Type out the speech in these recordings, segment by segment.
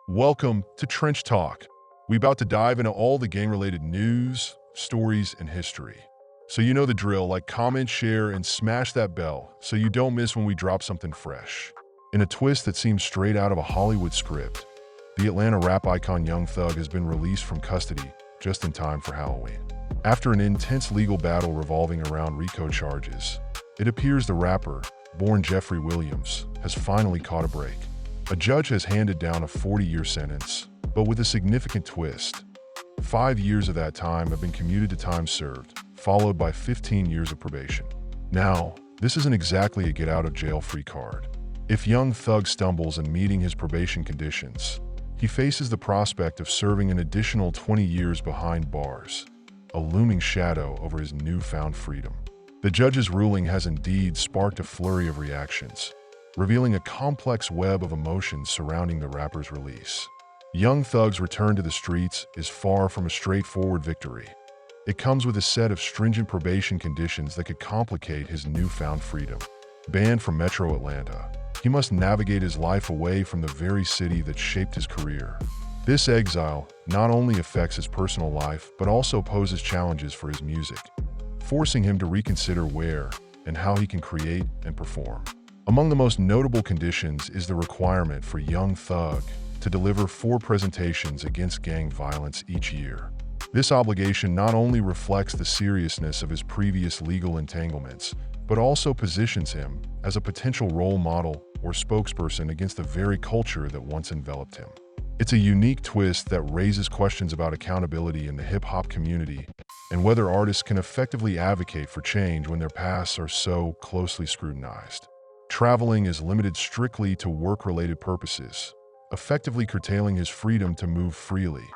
Welcome to Trench Talk. We about to dive into all the gang-related news, stories, and history. So you know the drill, like comment, share, and smash that bell so you don't miss when we drop something fresh. In a twist that seems straight out of a Hollywood script, the Atlanta rap icon Young Thug has been released from custody just in time for Halloween. After an intense legal battle revolving around RICO charges, it appears the rapper, born Jeffrey Williams, has finally caught a break. A judge has handed down a 40-year sentence, but with a significant twist. 5 years of that time have been commuted to time served, followed by 15 years of probation. Now, this isn't exactly a get-out-of-jail-free card. If Young Thug stumbles in meeting his probation conditions, he faces the prospect of serving an additional 20 years behind bars, a looming shadow over his newfound freedom. The judge's ruling has indeed sparked a flurry of reactions, revealing a complex web of emotions surrounding the rapper's release. Young Thug's return to the streets is far from a straightforward victory. It comes with a set of stringent probation conditions that could complicate his newfound freedom. Banned from Metro Atlanta, he must navigate his life away from the very city that shaped his career. This exile not only affects his personal life, but also poses challenges for his music, forcing him to reconsider where and how he can create and perform. Among the most notable conditions is the requirement for Young Thug to deliver 4 presentations against gang violence each year. This obligation not only reflects the seriousness of his previous legal entanglements, but also positions him as a potential role model or spokesperson against the very culture that once enveloped him. It's a unique twist that raises questions about accountability in the hip-hop community and whether artists can effectively advocate for change when their pasts are so closely scrutinized. Traveling is limited strictly to work-related purposes, effectively curtailing his freedom to move freely,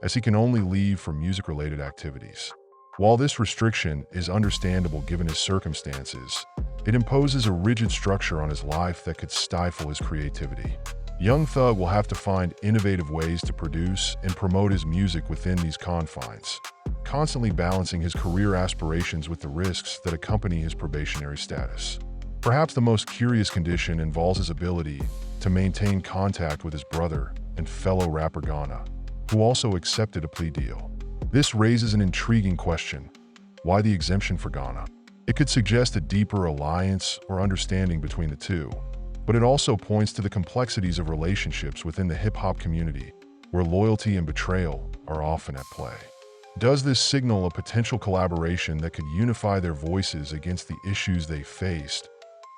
as he can only leave for music-related activities. While this restriction is understandable given his circumstances, it imposes a rigid structure on his life that could stifle his creativity. Young Thug will have to find innovative ways to produce and promote his music within these confines, constantly balancing his career aspirations with the risks that accompany his probationary status. Perhaps the most curious condition involves his ability to maintain contact with his brother and fellow rapper Ghana, who also accepted a plea deal. This raises an intriguing question: why the exemption for Ghana? It could suggest a deeper alliance or understanding between the two, but it also points to the complexities of relationships within the hip-hop community, where loyalty and betrayal are often at play. Does this signal a potential collaboration that could unify their voices against the issues they faced?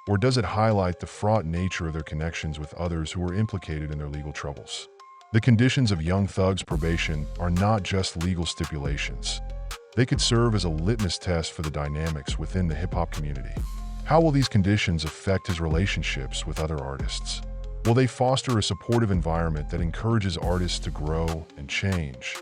Or does it highlight the fraught nature of their connections with others who were implicated in their legal troubles? The conditions of Young Thug's probation are not just legal stipulations. They could serve as a litmus test for the dynamics within the hip-hop community. How will these conditions affect his relationships with other artists? Will they foster a supportive environment that encourages artists to grow and change?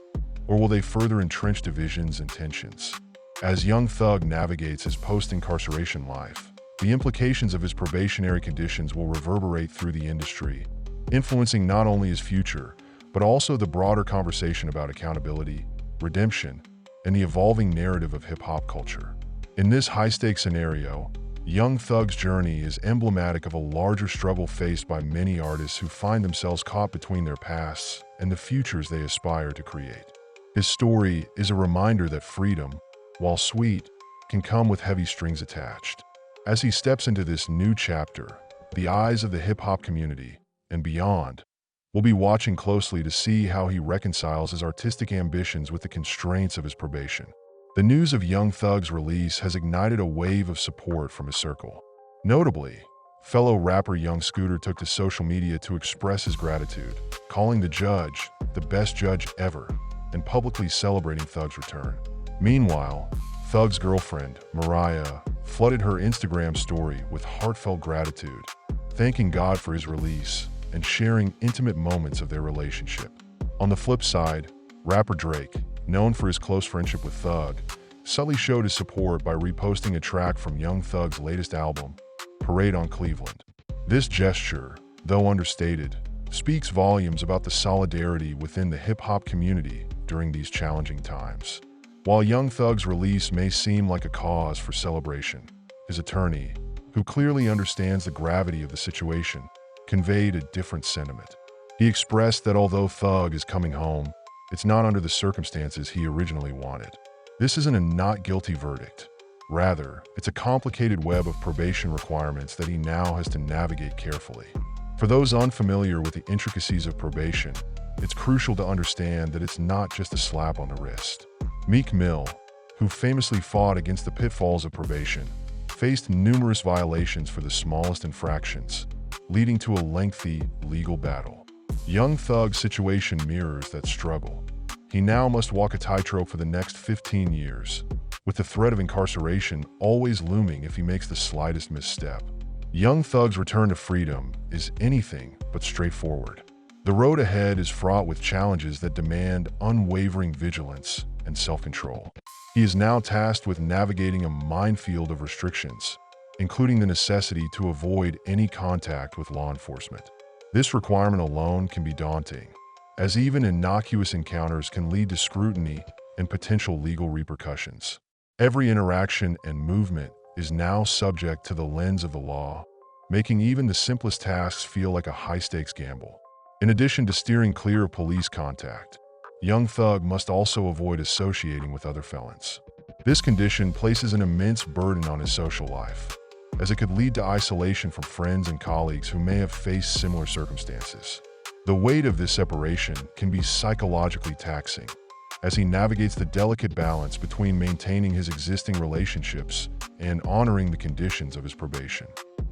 Or will they further entrench divisions and tensions? As Young Thug navigates his post-incarceration life, the implications of his probationary conditions will reverberate through the industry, influencing not only his future, but also the broader conversation about accountability, redemption, and the evolving narrative of hip-hop culture. In this high-stakes scenario, Young Thug's journey is emblematic of a larger struggle faced by many artists who find themselves caught between their pasts and the futures they aspire to create. His story is a reminder that freedom, while sweet, can come with heavy strings attached. As he steps into this new chapter, the eyes of the hip-hop community, and beyond, will be watching closely to see how he reconciles his artistic ambitions with the constraints of his probation. The news of Young Thug's release has ignited a wave of support from his circle. Notably, fellow rapper Young Scooter took to social media to express his gratitude, calling the judge the best judge ever, and publicly celebrating Thug's return. Meanwhile, Thug's girlfriend, Mariah, flooded her Instagram story with heartfelt gratitude, thanking God for his release and sharing intimate moments of their relationship. On the flip side, rapper Drake, known for his close friendship with Thug, subtly showed his support by reposting a track from Young Thug's latest album, Parade on Cleveland. This gesture, though understated, speaks volumes about the solidarity within the hip-hop community during these challenging times. While Young Thug's release may seem like a cause for celebration, his attorney, who clearly understands the gravity of the situation, conveyed a different sentiment. He expressed that although Thug is coming home, it's not under the circumstances he originally wanted. This isn't a not guilty verdict. Rather, it's a complicated web of probation requirements that he now has to navigate carefully. For those unfamiliar with the intricacies of probation, it's crucial to understand that it's not just a slap on the wrist. Meek Mill, who famously fought against the pitfalls of probation, faced numerous violations for the smallest infractions, leading to a lengthy legal battle. Young Thug's situation mirrors that struggle. He now must walk a tightrope for the next 15 years, with the threat of incarceration always looming if he makes the slightest misstep. Young Thug's return to freedom is anything but straightforward. The road ahead is fraught with challenges that demand unwavering vigilance and self-control. He is now tasked with navigating a minefield of restrictions, including the necessity to avoid any contact with law enforcement. This requirement alone can be daunting, as even innocuous encounters can lead to scrutiny and potential legal repercussions. Every interaction and movement is now subject to the lens of the law, making even the simplest tasks feel like a high-stakes gamble. In addition to steering clear of police contact, Young Thug must also avoid associating with other felons. This condition places an immense burden on his social life, as it could lead to isolation from friends and colleagues who may have faced similar circumstances. The weight of this separation can be psychologically taxing, as he navigates the delicate balance between maintaining his existing relationships and honoring the conditions of his probation.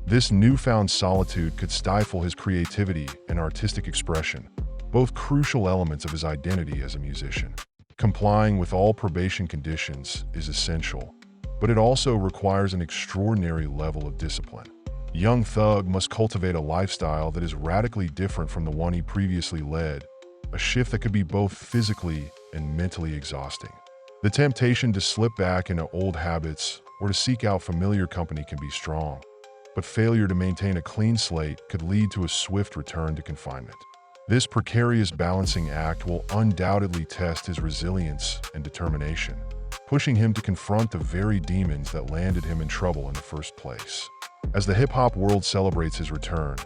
This newfound solitude could stifle his creativity and artistic expression, both crucial elements of his identity as a musician. Complying with all probation conditions is essential, but it also requires an extraordinary level of discipline. Young Thug must cultivate a lifestyle that is radically different from the one he previously led, a shift that could be both physically and mentally exhausting. The temptation to slip back into old habits or to seek out familiar company can be strong, but failure to maintain a clean slate could lead to a swift return to confinement. This precarious balancing act will undoubtedly test his resilience and determination, pushing him to confront the very demons that landed him in trouble in the first place. As the hip-hop world celebrates his return,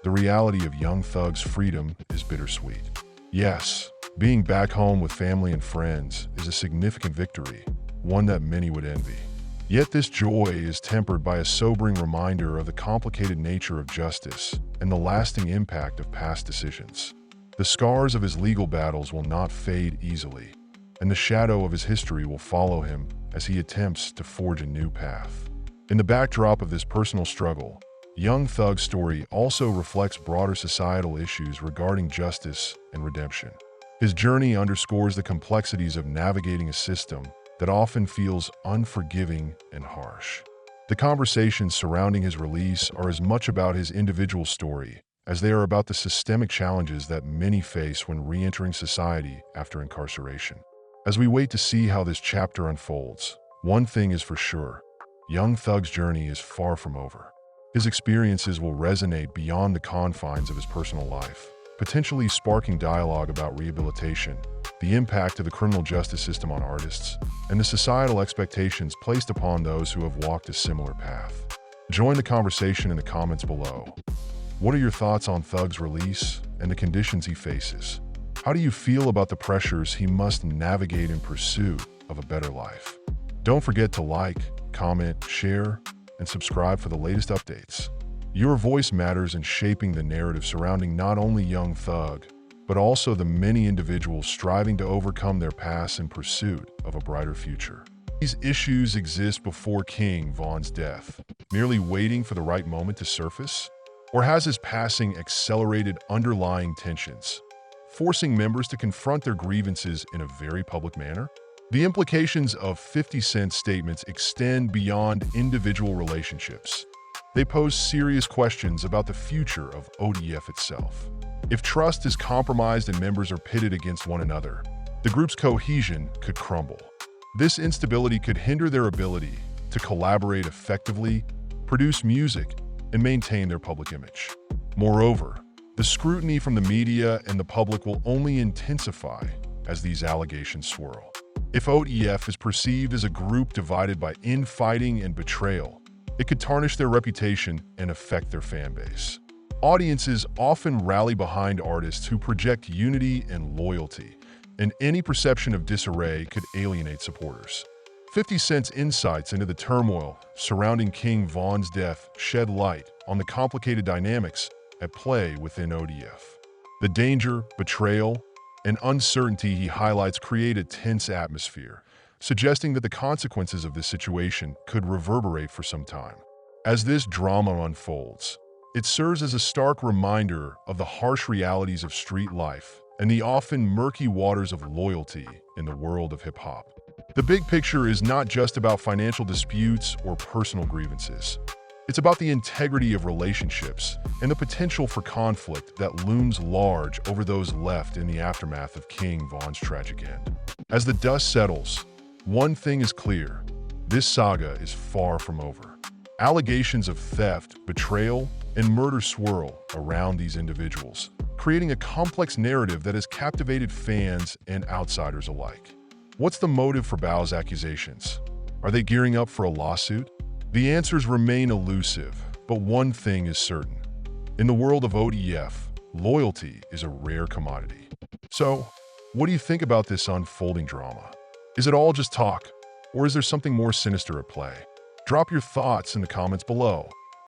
the reality of Young Thug's freedom is bittersweet. Yes, being back home with family and friends is a significant victory, one that many would envy. Yet this joy is tempered by a sobering reminder of the complicated nature of justice and the lasting impact of past decisions. The scars of his legal battles will not fade easily, and the shadow of his history will follow him as he attempts to forge a new path. In the backdrop of this personal struggle, Young Thug's story also reflects broader societal issues regarding justice and redemption. His journey underscores the complexities of navigating a system that often feels unforgiving and harsh. The conversations surrounding his release are as much about his individual story as they are about the systemic challenges that many face when re-entering society after incarceration. As we wait to see how this chapter unfolds, one thing is for sure: Young Thug's journey is far from over. His experiences will resonate beyond the confines of his personal life, potentially sparking dialogue about rehabilitation, the impact of the criminal justice system on artists, and the societal expectations placed upon those who have walked a similar path. Join the conversation in the comments below. What are your thoughts on Thug's release and the conditions he faces? How do you feel about the pressures he must navigate in pursuit of a better life? Don't forget to like, comment, share, and subscribe for the latest updates. Your voice matters in shaping the narrative surrounding not only Young Thug, but also the many individuals striving to overcome their past in pursuit of a brighter future. These issues exist before King Von's death, merely waiting for the right moment to surface? Or has his passing accelerated underlying tensions, forcing members to confront their grievances in a very public manner? The implications of 50 Cent's statements extend beyond individual relationships. They pose serious questions about the future of ODF itself. If trust is compromised and members are pitted against one another, the group's cohesion could crumble. This instability could hinder their ability to collaborate effectively, produce music, and maintain their public image. Moreover, the scrutiny from the media and the public will only intensify as these allegations swirl. If ODF is perceived as a group divided by infighting and betrayal, it could tarnish their reputation and affect their fan base. Audiences often rally behind artists who project unity and loyalty, and any perception of disarray could alienate supporters. 50 Cent's insights into the turmoil surrounding King Von's death shed light on the complicated dynamics at play within ODF. The danger, betrayal, and uncertainty he highlights create a tense atmosphere, suggesting that the consequences of this situation could reverberate for some time. As this drama unfolds, it serves as a stark reminder of the harsh realities of street life and the often murky waters of loyalty in the world of hip-hop. The big picture is not just about financial disputes or personal grievances. It's about the integrity of relationships and the potential for conflict that looms large over those left in the aftermath of King Von's tragic end. As the dust settles, one thing is clear: this saga is far from over. Allegations of theft, betrayal, and murder swirl around these individuals, creating a complex narrative that has captivated fans and outsiders alike. What's the motive for Bao's accusations? Are they gearing up for a lawsuit? The answers remain elusive, but one thing is certain. In the world of ODF, loyalty is a rare commodity. So, what do you think about this unfolding drama? Is it all just talk, or is there something more sinister at play? Drop your thoughts in the comments below.